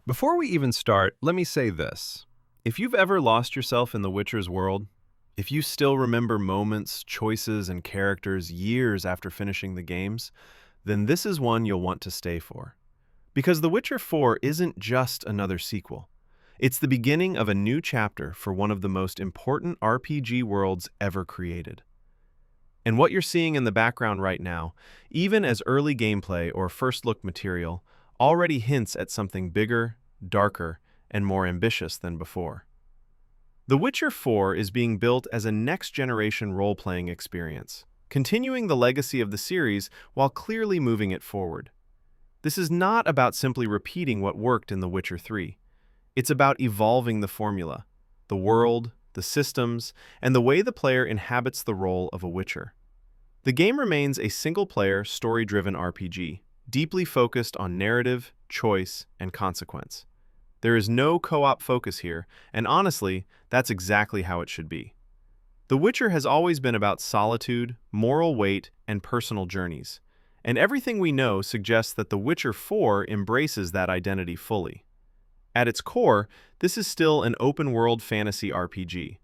Before we even start, let me say this. If you've ever lost yourself in The Witcher's world, if you still remember moments, choices, and characters years after finishing the games, then this is one you'll want to stay for. Because The Witcher 4 isn't just another sequel. It's the beginning of a new chapter for one of the most important RPG worlds ever created. And what you're seeing in the background right now, even as early gameplay or first-look material, already hints at something bigger, darker, and more ambitious than before. The Witcher 4 is being built as a next-generation role-playing experience, continuing the legacy of the series while clearly moving it forward. This is not about simply repeating what worked in The Witcher 3. It's about evolving the formula, the world, the systems, and the way the player inhabits the role of a Witcher. The game remains a single-player, story-driven RPG, deeply focused on narrative, choice, and consequence. There is no co-op focus here, and honestly, that's exactly how it should be. The Witcher has always been about solitude, moral weight, and personal journeys, and everything we know suggests that The Witcher 4 embraces that identity fully. At its core, this is still an open-world fantasy RPG.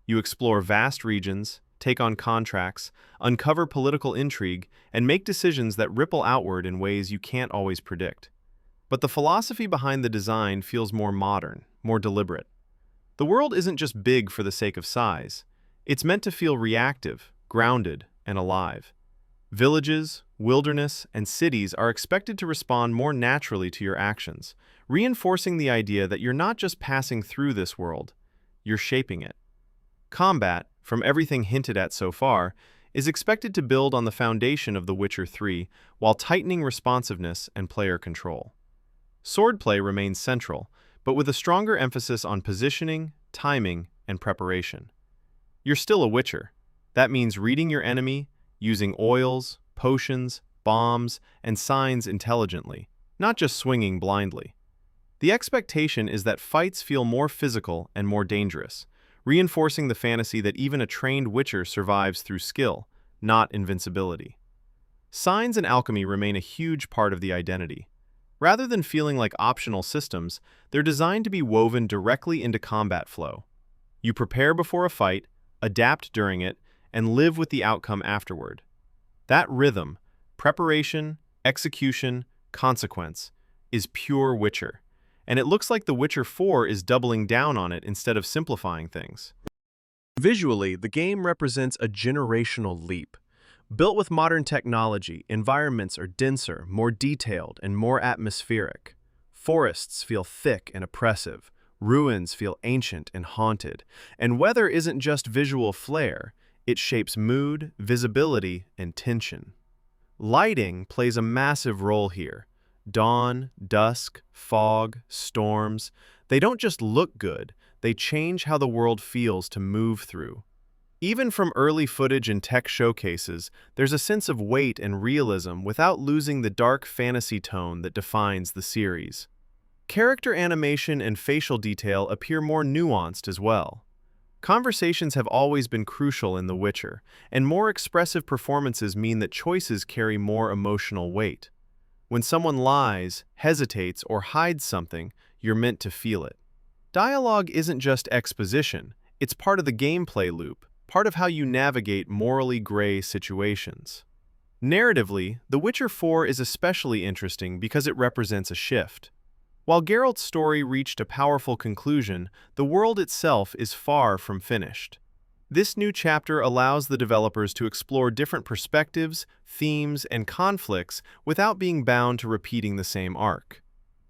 You explore vast regions, take on contracts, uncover political intrigue, and make decisions that ripple outward in ways you can't always predict. But the philosophy behind the design feels more modern, more deliberate. The world isn't just big for the sake of size. It's meant to feel reactive, grounded, and alive. Villages, wilderness, and cities are expected to respond more naturally to your actions, reinforcing the idea that you're not just passing through this world, you're shaping it. Combat, from everything hinted at so far, is expected to build on the foundation of The Witcher 3 while tightening responsiveness and player control. Swordplay remains central, but with a stronger emphasis on positioning, timing, and preparation. You're still a Witcher. That means reading your enemy, using oils, potions, bombs, and signs intelligently, not just swinging blindly. The expectation is that fights feel more physical and more dangerous, reinforcing the fantasy that even a trained Witcher survives through skill, not invincibility. Signs and alchemy remain a huge part of the identity. Rather than feeling like optional systems, they're designed to be woven directly into combat flow. You prepare before a fight, adapt during it, and live with the outcome afterward. That rhythm, preparation, execution, consequence, is pure Witcher, and it looks like The Witcher 4 is doubling down on it instead of simplifying things. Visually, the game represents a generational leap. Built with modern technology, environments are denser, more detailed, and more atmospheric. Forests feel thick and oppressive, ruins feel ancient and haunted, and weather isn't just visual flair, it shapes mood, visibility, and tension. Lighting plays a massive role here. Dawn, dusk, fog, storms, they don't just look good, they change how the world feels to move through. Even from early footage and tech showcases, there's a sense of weight and realism without losing the dark fantasy tone that defines the series. Character animation and facial detail appear more nuanced as well. Conversations have always been crucial in The Witcher, and more expressive performances mean that choices carry more emotional weight. When someone lies, hesitates, or hides something, you're meant to feel it. Dialogue isn't just exposition, it's part of the gameplay loop, part of how you navigate morally gray situations. Narratively, The Witcher 4 is especially interesting because it represents a shift. While Geralt's story reached a powerful conclusion, the world itself is far from finished. This new chapter allows the developers to explore different perspectives, themes, and conflicts without being bound to repeating the same arc.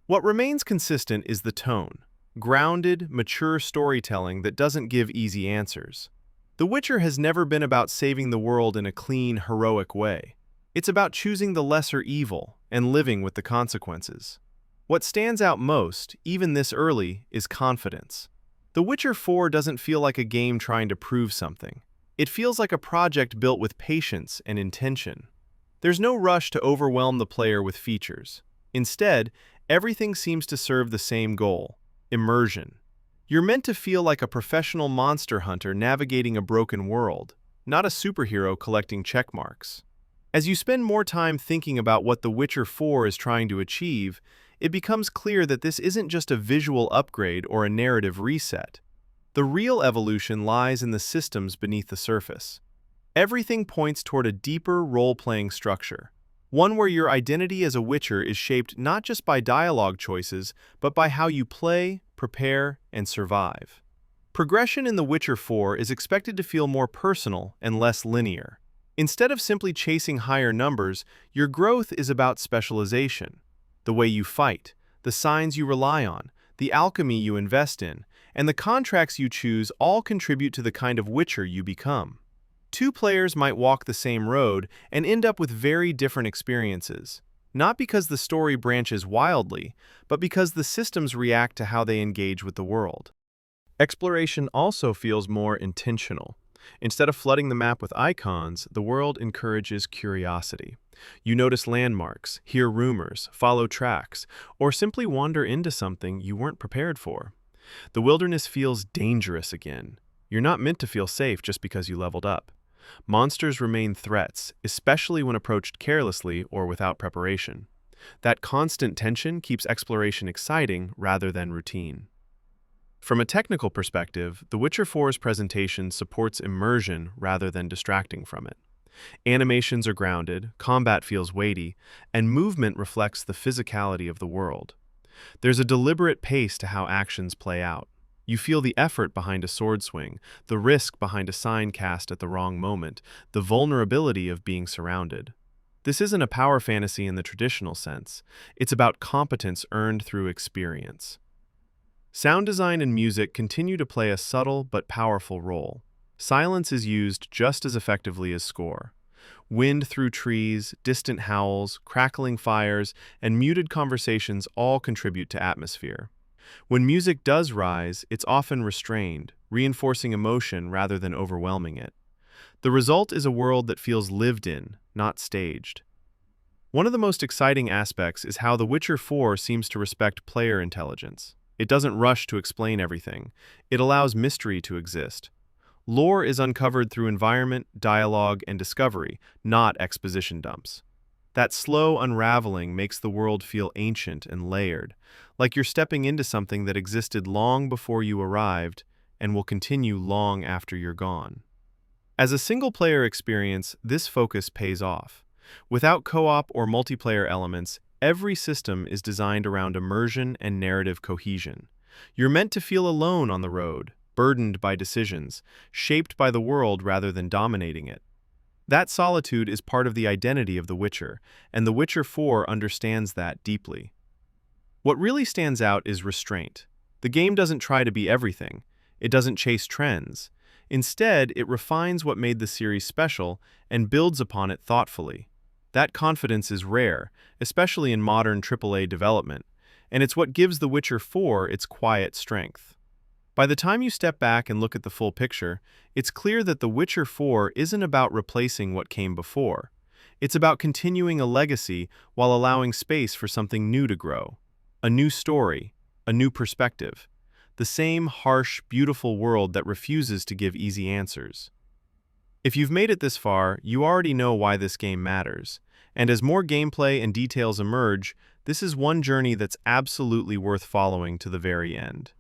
What remains consistent is the tone, grounded, mature storytelling that doesn't give easy answers. The Witcher has never been about saving the world in a clean, heroic way. It's about choosing the lesser evil and living with the consequences. What stands out most, even this early, is confidence. The Witcher 4 doesn't feel like a game trying to prove something. It feels like a project built with patience and intention. There's no rush to overwhelm the player with features. Instead, everything seems to serve the same goal: immersion. You're meant to feel like a professional monster hunter navigating a broken world, not a superhero collecting checkmarks. As you spend more time thinking about what The Witcher 4 is trying to achieve, it becomes clear that this isn't just a visual upgrade or a narrative reset. The real evolution lies in the systems beneath the surface. Everything points toward a deeper role-playing structure, one where your identity as a Witcher is shaped not just by dialogue choices, but by how you play, prepare, and survive. Progression in The Witcher 4 is expected to feel more personal and less linear. Instead of simply chasing higher numbers, your growth is about specialization. The way you fight, the signs you rely on, the alchemy you invest in, and the contracts you choose all contribute to the kind of Witcher you become. Two players might walk the same road and end up with very different experiences, not because the story branches wildly, but because the systems react to how they engage with the world. Exploration also feels more intentional. Instead of flooding the map with icons, the world encourages curiosity. You notice landmarks, hear rumors, follow tracks, or simply wander into something you weren't prepared for. The wilderness feels dangerous again. You're not meant to feel safe just because you leveled up. Monsters remain threats, especially when approached carelessly or without preparation. That constant tension keeps exploration exciting rather than routine. From a technical perspective, The Witcher 4's presentation supports immersion rather than distracting from it. Animations are grounded, combat feels weighty, and movement reflects the physicality of the world. There's a deliberate pace to how actions play out. You feel the effort behind a sword swing, the risk behind a sign cast at the wrong moment, the vulnerability of being surrounded. This isn't a power fantasy in the traditional sense. It's about competence earned through experience. Sound design and music continue to play a subtle but powerful role. Silence is used just as effectively as score. Wind through trees, distant howls, crackling fires, and muted conversations all contribute to atmosphere. When music does rise, it's often restrained, reinforcing emotion rather than overwhelming it. The result is a world that feels lived in, not staged. One of the most exciting aspects is how The Witcher 4 seems to respect player intelligence. It doesn't rush to explain everything. It allows mystery to exist. Lore is uncovered through environment, dialogue, and discovery, not exposition dumps. That slow unraveling makes the world feel ancient and layered, like you're stepping into something that existed long before you arrived and will continue long after you're gone. As a single-player experience, this focus pays off. Without co-op or multiplayer elements, every system is designed around immersion and narrative cohesion. You're meant to feel alone on the road, burdened by decisions, shaped by the world rather than dominating it. That solitude is part of the identity of The Witcher, and The Witcher 4 understands that deeply. What really stands out is restraint. The game doesn't try to be everything. It doesn't chase trends. Instead, it refines what made the series special and builds upon it thoughtfully. That confidence is rare, especially in modern AAA development, and it's what gives The Witcher 4 its quiet strength. By the time you step back and look at the full picture, it's clear that The Witcher 4 isn't about replacing what came before. It's about continuing a legacy while allowing space for something new to grow. A new story, a new perspective. The same harsh, beautiful world that refuses to give easy answers. If you've made it this far, you already know why this game matters. And as more gameplay and details emerge, this is one journey that's absolutely worth following to the very end.